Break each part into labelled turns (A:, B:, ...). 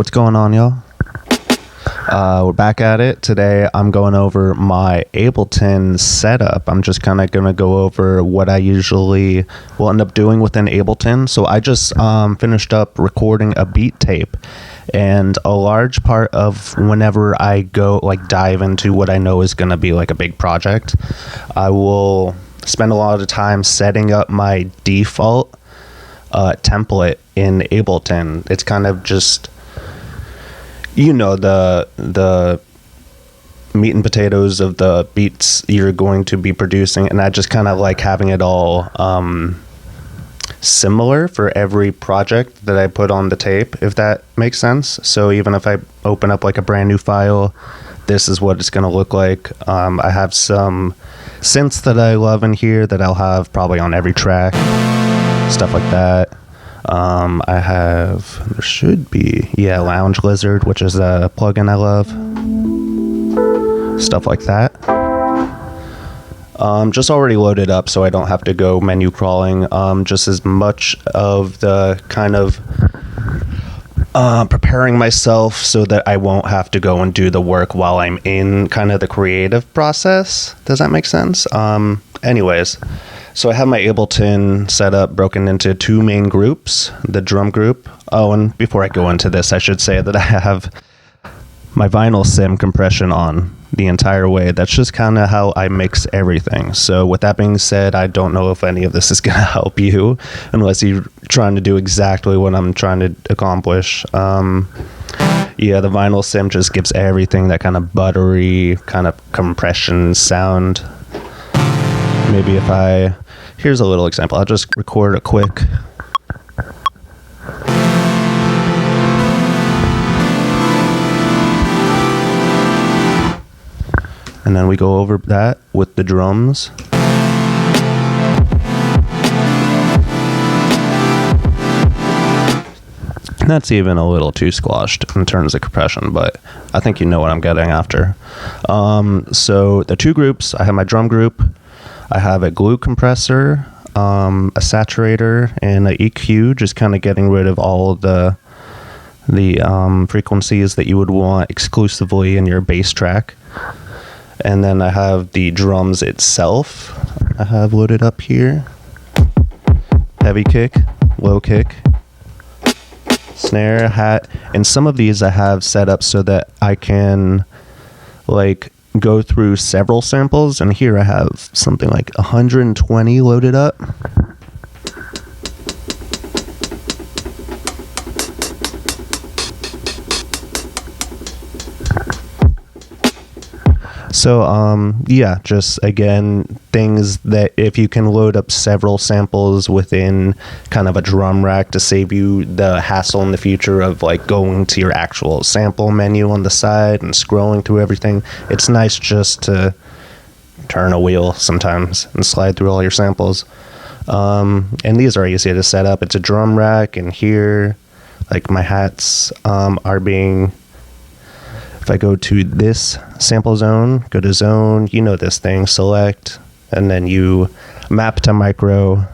A: What's going on, y'all? We're back at it. Today I'm going over my Ableton setup. I'm just kind of going to go over what I usually will end up doing within Ableton. So I just finished up recording a beat tape, and a large part of whenever I go dive into what I know is going to be like a big project, I will spend a lot of time setting up my default template in Ableton. It's kind of just, the meat and potatoes of the beats you're going to be producing, and I just kind of like having it all similar for every project that I put on the tape, if that makes sense. So even if I open up like a brand new file, this is what it's going to look like. I have some synths that I love in here that I'll have probably on every track, stuff like that. There should be, Lounge Lizard, which is a plugin I love. Stuff like that. Just already loaded up, so I don't have to go menu crawling. Just as much of the kind of preparing myself so that I won't have to go and do the work while I'm in kind of the creative process. Does that make sense? Anyways. So I have my Ableton setup broken into two main groups, the drum group. Oh, and before I go into this, I should say that I have my vinyl sim compression on the entire way. That's just kind of how I mix everything. So with that being said, I don't know if any of this is going to help you unless you're trying to do exactly what I'm trying to accomplish. The vinyl sim just gives everything that kind of buttery kind of compression sound. Maybe here's a little example. I'll just record a quick. And then we go over that with the drums. And that's even a little too squashed in terms of compression, but I think you know what I'm getting after. So the two groups, I have my drum group. I have a glue compressor, a saturator, and an EQ, just kind of getting rid of all of the frequencies that you would want exclusively in your bass track. And then I have the drums itself. I have loaded up here. Heavy kick, low kick, snare, hat, and some of these I have set up so that I can go through several samples, and here I have something like 120 loaded up. So just again, things that if you can load up several samples within kind of a drum rack to save you the hassle in the future of going to your actual sample menu on the side and scrolling through everything. It's nice just to turn a wheel sometimes and slide through all your samples. And these are easy to set up. It's a drum rack, and here my hats are being, if I go to this sample zone, go to zone, this thing, select, and then you map to micro,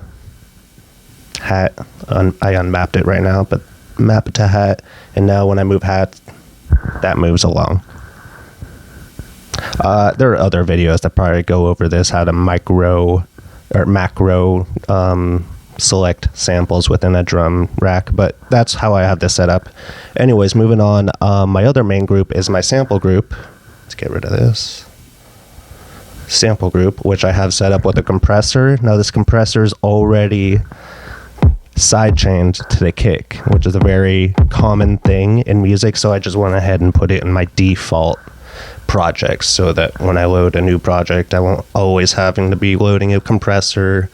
A: hat. I unmapped it right now, but map it to hat, and now when I move hat, that moves along. There are other videos that probably go over this, how to macro select samples within a drum rack, but that's how I have this set up. Anyways, moving on, my other main group is my sample group. Let's get rid of this. Sample group, which I have set up with a compressor. Now this compressor is already sidechained to the kick, which is a very common thing in music, so I just went ahead and put it in my default projects so that when I load a new project, I won't always having to be loading a compressor,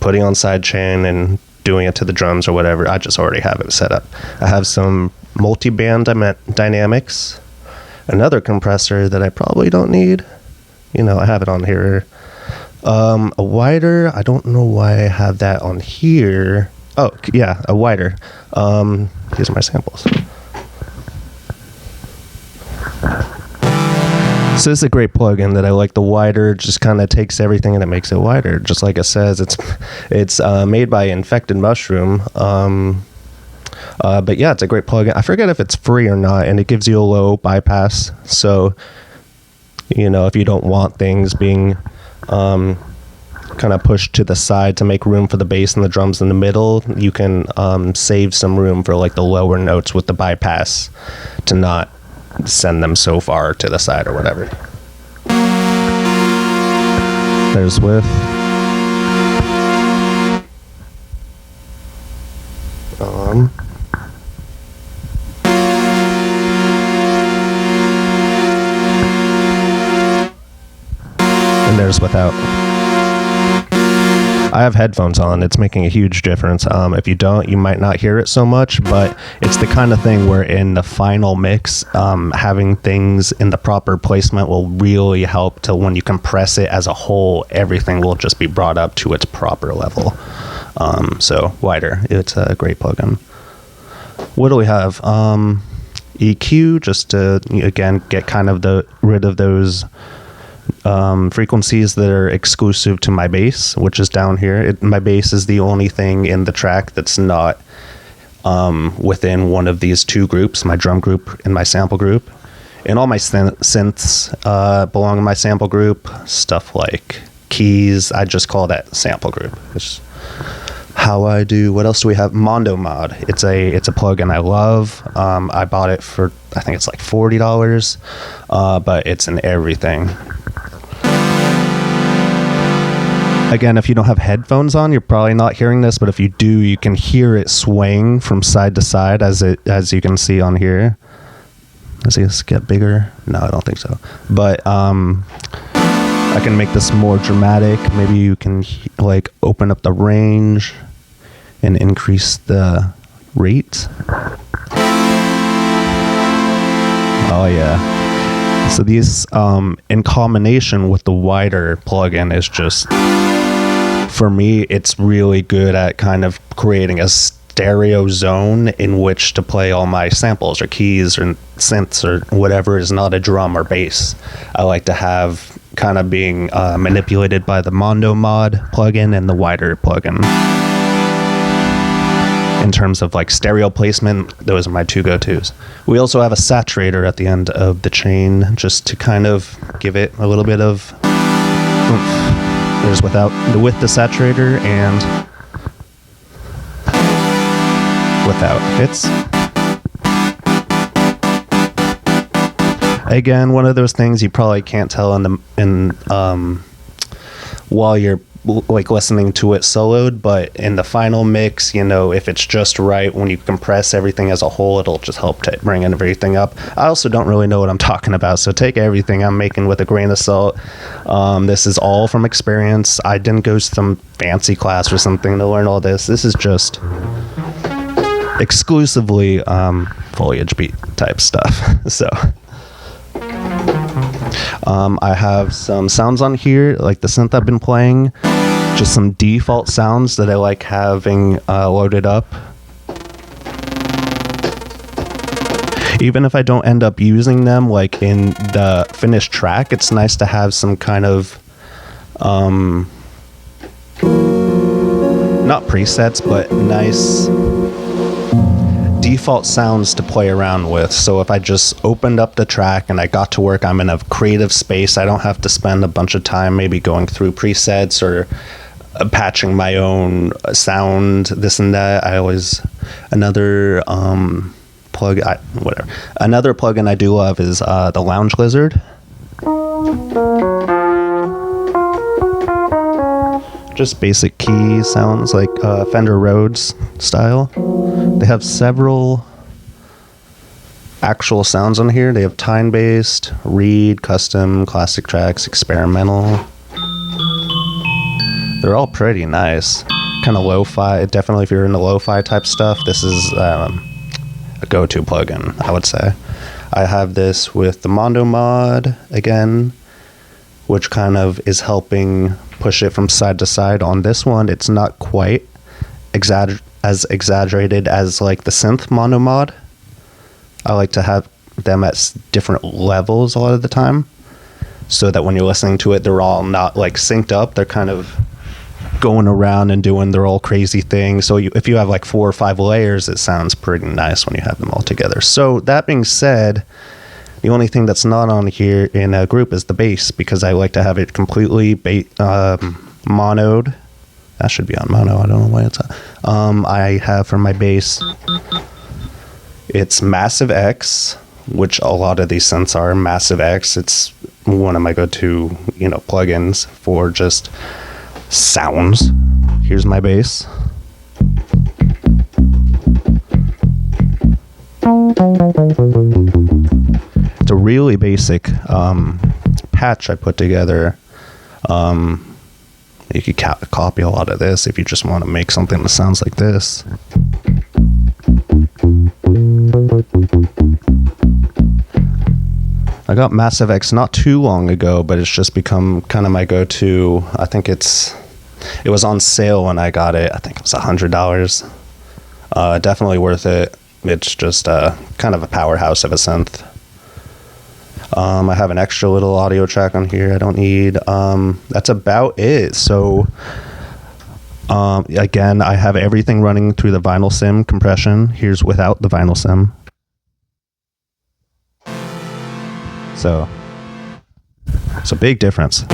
A: putting on sidechain and doing it to the drums or whatever. I just already have it set up. I have some multi-band dynamics, another compressor that I probably don't need. I have it on here. A wider, I don't know why I have that on here. Oh, yeah, a wider. These are my samples. So this is a great plugin that I like. The wider just kind of takes everything and it makes it wider. Just like it says, it's made by Infected Mushroom. But yeah, it's a great plugin. I forget if it's free or not, and it gives you a low bypass. So, if you don't want things being kind of pushed to the side to make room for the bass and the drums in the middle, you can save some room for like the lower notes with the bypass to not send them so far to the side or whatever. There's width. And there's without. I have headphones on. It's making a huge difference. If you don't, you might not hear it so much, but it's the kind of thing where in the final mix, having things in the proper placement will really help to when you compress it as a whole, everything will just be brought up to its proper level. So wider. It's a great plugin. What do we have? EQ, just to, again, get kind of rid of those frequencies that are exclusive to my bass, which is down here. My bass is the only thing in the track that's not within one of these two groups, my drum group and my sample group. And all my synths belong in my sample group. Stuff like keys, I just call that sample group. It's how I do. What else do we have? Mondo Mod. It's a plugin I love. I bought it for, I think it's like $40, but it's in everything. Again, if you don't have headphones on, you're probably not hearing this, but if you do, you can hear it swaying from side to side as you can see on here. Does this get bigger? No, I don't think so. But I can make this more dramatic. Maybe you can like open up the range and increase the rate. Oh yeah. So these in combination with the wider plugin is just, for me, it's really good at kind of creating a stereo zone in which to play all my samples or keys or synths or whatever is not a drum or bass. I like to have kind of being manipulated by the Mondo Mod plugin and the wider plugin. In terms of like stereo placement, those are my two go-tos. We also have a saturator at the end of the chain just to kind of give it a little bit of oomph. There's with the saturator and without. It's again one of those things you probably can't tell while you're like listening to it soloed, but in the final mix, if it's just right, when you compress everything as a whole, it'll just help to bring everything up. I also don't really know what I'm talking about, so take everything I'm making with a grain of salt. This is all from experience. I didn't go to some fancy class or something to learn all this. This is just exclusively foliage beat type stuff. So I have some sounds on here, like the synth I've been playing, just some default sounds that I like having loaded up. Even if I don't end up using them like in the finished track, it's nice to have some kind of not presets, but nice default sounds to play around with. So if I just opened up the track and I got to work, I'm in a creative space. I don't have to spend a bunch of time maybe going through presets or patching my own sound, this and that. Another plugin I do love is the Lounge Lizard. Just basic key sounds like Fender Rhodes style. They have several actual sounds on here. They have time-based, reed, custom, classic tracks, experimental. They're all pretty nice. Kind of lo-fi. Definitely if you're into lo-fi type stuff, this is a go-to plugin, I would say. I have this with the Mondo Mod again, which kind of is helping push it from side to side. On this one, it's not quite as exaggerated as like the synth Mono Mod. I like to have them at different levels a lot of the time, so that when you're listening to it, they're all not like synced up. They're kind of going around and doing their all crazy thing. So if you have like 4 or 5 layers, it sounds pretty nice when you have them all together. So that being said, the only thing that's not on here in a group is the bass, because I like to have it completely monoed. That should be on mono. I don't know why it's on. I have for my bass, it's Massive X, which a lot of these synths are Massive X. It's one of my go-to, plugins for just sounds. Here's my bass. It's a really basic patch I put together. You could copy a lot of this if you just want to make something that sounds like this. I got Massive X not too long ago, but it's just become kind of my go-to. I think it was on sale when I got it. I think it was $100. Definitely worth it. It's just kind of a powerhouse of a synth. I have an extra little audio track on here I don't need. That's about it. So again, I have everything running through the vinyl sim compression. Here's without the vinyl sim. So it's a big difference.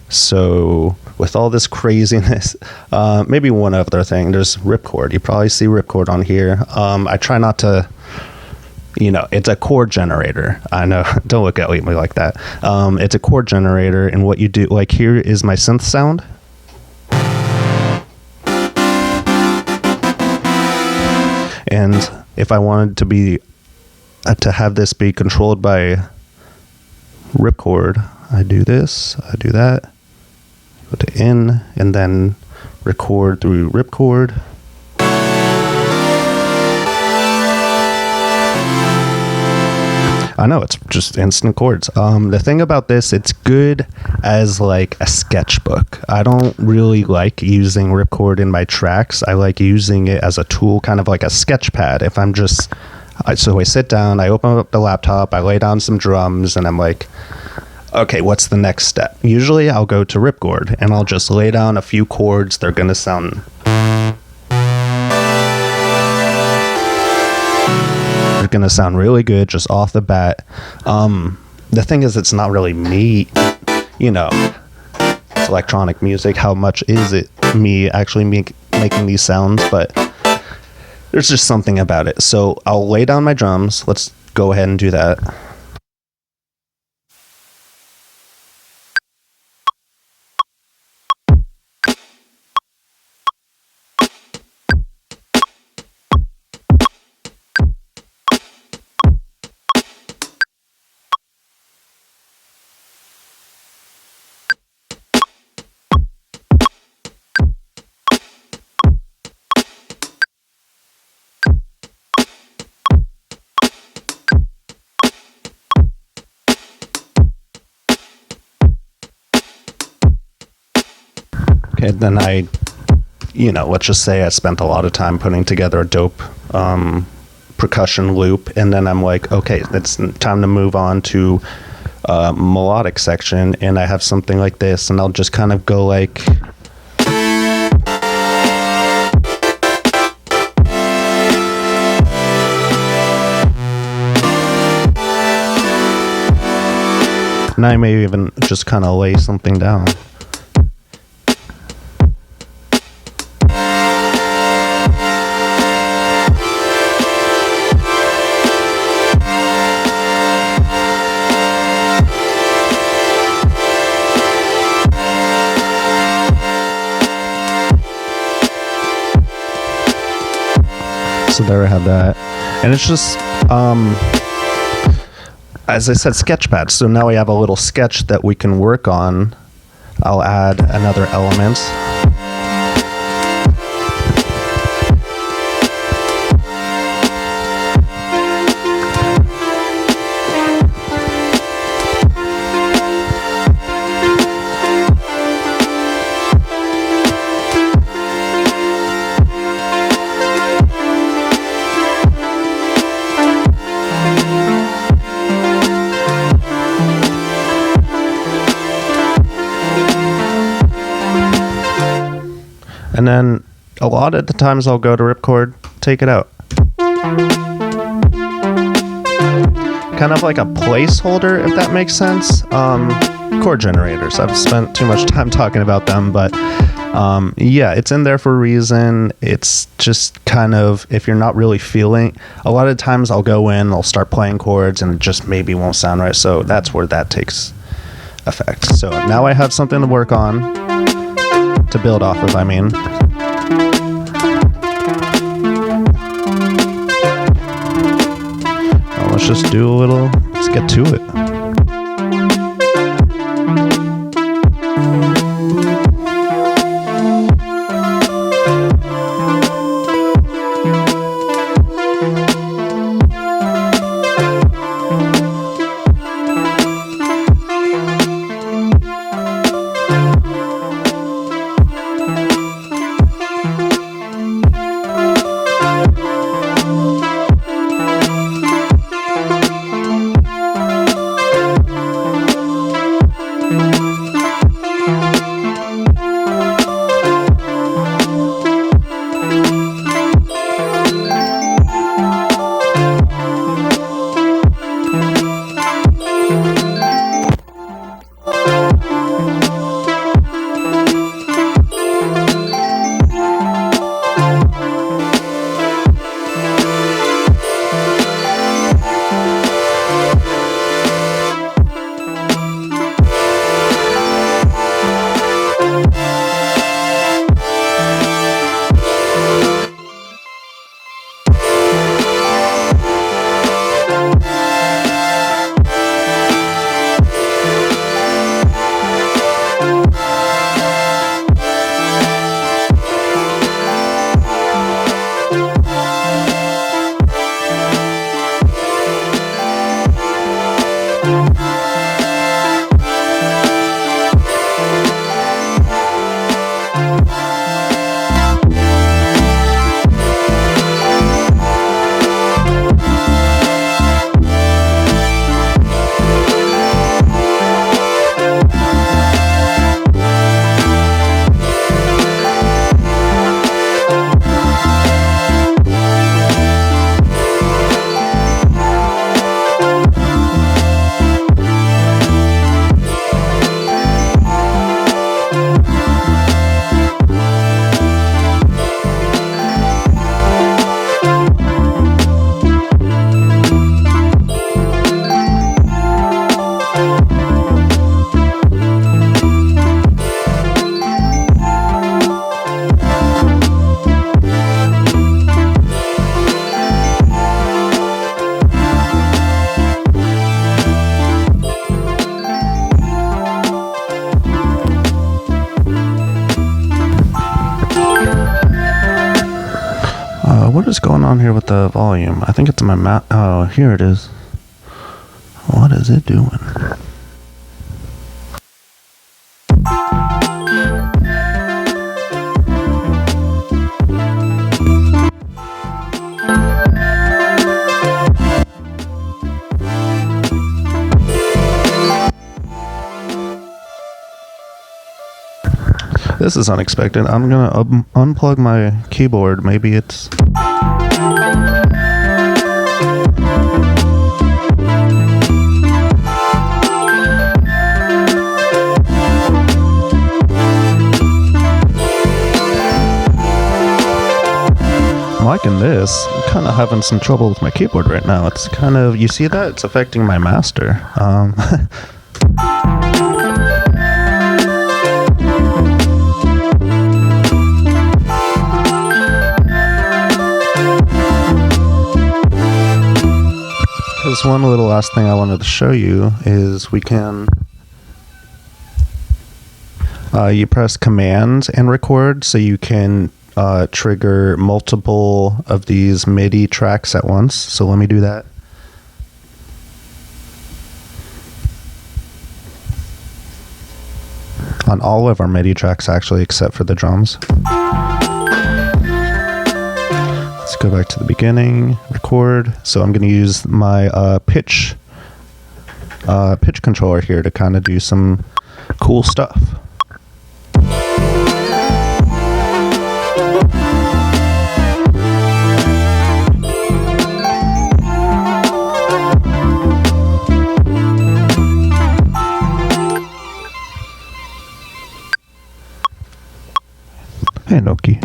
A: So with all this craziness, maybe one other thing, there's ripcord. You probably see ripcord on here. I try not to, it's a chord generator. I know, don't look at me like that. It's a chord generator, and what you do, like here is my synth sound. And if I wanted to have this be controlled by ripcord, I do this, I do that, go to in, and then record through ripcord. I know, it's just instant chords. The thing about this, it's good as like a sketchbook. I don't really like using ripcord in my tracks. I like using it as a tool, kind of like a sketch pad. If I'm just, so I sit down, I open up the laptop, I lay down some drums, and I'm like, okay, what's the next step? Usually I'll go to ripcord and I'll just lay down a few chords. They're going to sound... They're going to sound really good just off the bat. The thing is, it's not really me, it's electronic music. How much is it me actually making these sounds? But there's just something about it. So I'll lay down my drums. Let's go ahead and do that. Okay, then let's just say I spent a lot of time putting together a dope percussion loop, and then I'm like, okay, it's time to move on to melodic section, and I have something like this, and I'll just kind of go like... And I may even just kind of lay something down. So there I have that, and it's just as I said, sketchpad. So now we have a little sketch that we can work on. I'll add another element. And then a lot of the times I'll go to ripcord, take it out. Kind of like a placeholder, if that makes sense. Chord generators. I've spent too much time talking about them, but yeah, it's in there for a reason. It's just kind of, if you're not really feeling, a lot of times I'll go in, I'll start playing chords and it just maybe won't sound right. So that's where that takes effect. So now I have something to work on, to build off of, I mean. Well, let's just do a little, let's get to it. What is going on here with the volume? I think it's my oh, here it is. What is it doing? This is unexpected. I'm gonna unplug my keyboard. Maybe it's... liking this. I'm kind of having some trouble with my keyboard right now. It's kind of, you see that? It's affecting my master. Because one little last thing I wanted to show you is we can... you press Command and record, so you can trigger multiple of these MIDI tracks at once. So let me do that. On all of our MIDI tracks, actually, except for the drums. Let's go back to the beginning, record. So I'm going to use my pitch controller here to kind of do some cool stuff. Hey, Noki.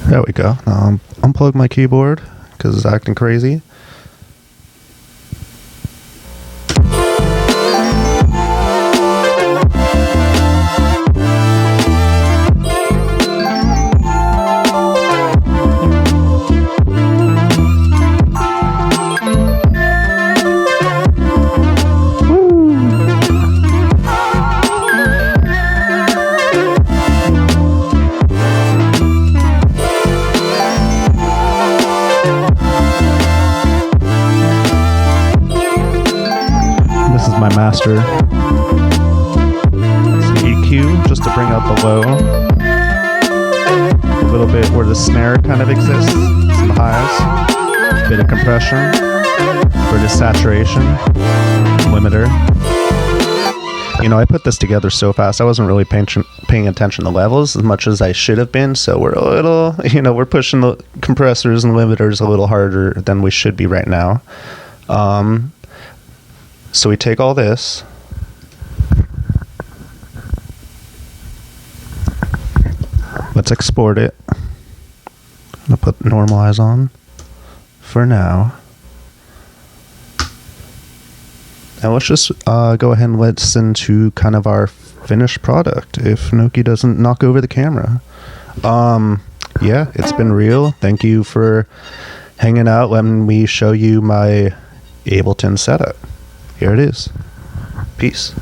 A: There we go. Now unplug my keyboard because it's acting crazy. My master. Some EQ just to bring out the low. A little bit where the snare kind of exists. Some highs. Bit of compression. For the saturation. Limiter. You know, I put this together so fast, I wasn't really paying attention to levels as much as I should have been, so we're a little, you know, we're pushing the compressors and limiters a little harder than we should be right now. So we take all this, let's export it. I'll put normalize on for now. And let's just go ahead and listen to kind of our finished product if Noki doesn't knock over the camera. Yeah, it's been real. Thank you for hanging out. Let me show you my Ableton setup. Here it is. Peace.